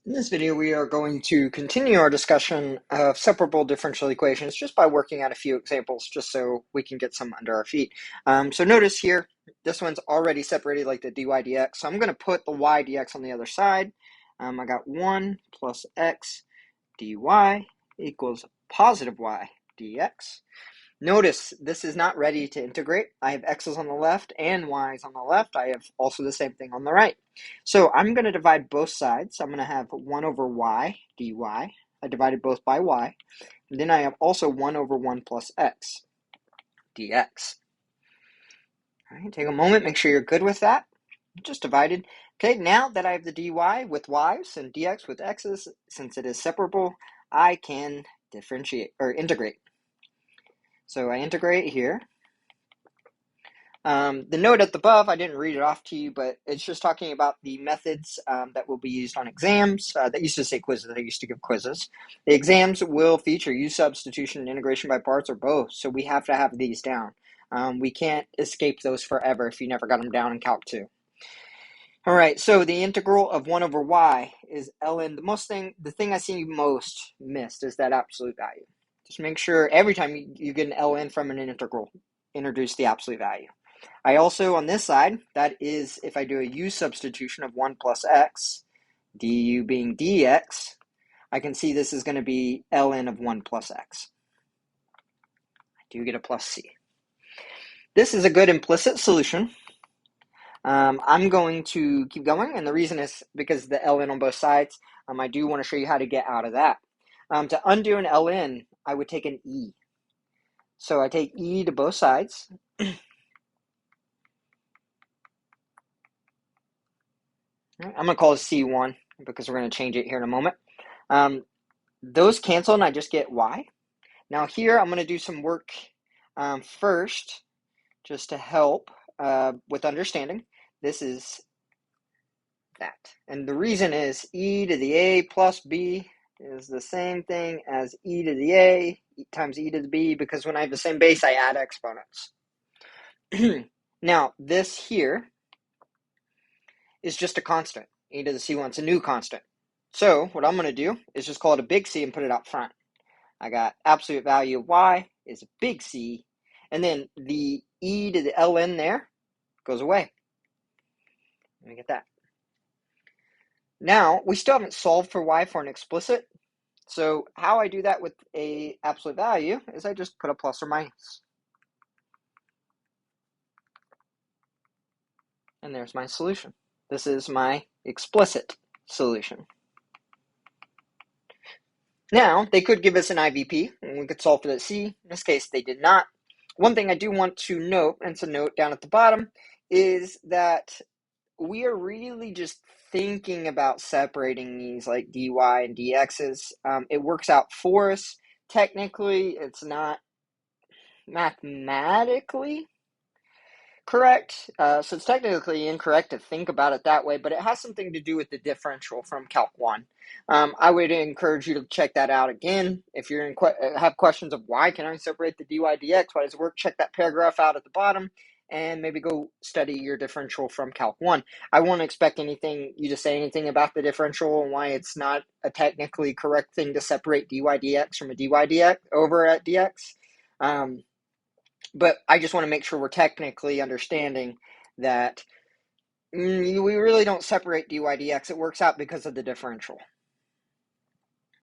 In this video, we are going to continue our discussion of separable differential equations just by working out a few examples, just so we can get some under our feet. So notice here, this one's already separated like the dy dx. So I'm going to put the y dx on the other side. I got 1 plus x dy equals positive y dx. Notice this is not ready to integrate. I have x's on the left and y's on the left. I have also the same thing on the right. So I'm going to divide both sides. I'm going to have 1 over y dy. I divided both by y. And then I have also 1 over 1 plus x dx. All right, take a moment, make sure you're good with that. Just divided. Okay, now that I have the dy with y's and dx with x's, since it is separable, I can differentiate or integrate. So I integrate here. The note at the above, I didn't read it off to you, but it's just talking about the methods that will be used on exams. That used to say quizzes. I used to give quizzes. The exams will feature use substitution and integration by parts or both, so we have to have these down. We can't escape those forever if you never got them down in Calc 2. All right, so the integral of 1 over y is ln. The thing I see most missed is that absolute value. Just make sure every time you get an ln from an integral, introduce the absolute value. I also, on this side, that is if I do a u substitution of 1 plus x, du being dx, I can see this is going to be ln of 1 plus x. I do get a plus c. This is a good implicit solution. I'm going to keep going, and the reason is because the ln on both sides, I do want to show you how to get out of that. To undo an ln, I would take an e. So I take e to both sides. I'm going to call it C1 because we're going to change it here in a moment. Those cancel and I just get y. Now here I'm going to do some work first just to help with understanding. This is that. And the reason is e to the a plus b is the same thing as e to the a times e to the b, because when I have the same base, I add exponents. Now this here is just a constant. E to the c1 is a new constant. So what I'm going to do is just call it a big C and put it out front. I got absolute value of y is a big C, and then the e to the ln there goes away. Let me get that. Now, we still haven't solved for y for an explicit, so how I do that with a absolute value is I just put a plus or minus. And there's my solution. This is my explicit solution. Now, they could give us an IVP, and we could solve for that C. In this case, they did not. One thing I do want to note, and it's a note down at the bottom, is that we are really just thinking about separating these like dy and dx's. It works out for us. Technically, it's not mathematically correct. So it's technically incorrect to think about it that way, but it has something to do with the differential from Calc 1. I would encourage you to check that out again. If you're have questions of why can I separate the dy dx, why does it work, check that paragraph out at the bottom and maybe go study your differential from Calc 1. I won't expect you to say anything about the differential and why it's not a technically correct thing to separate dy dx from a dy dx over at dx. But I just want to make sure we're technically understanding that we really don't separate dy dx. It works out because of the differential.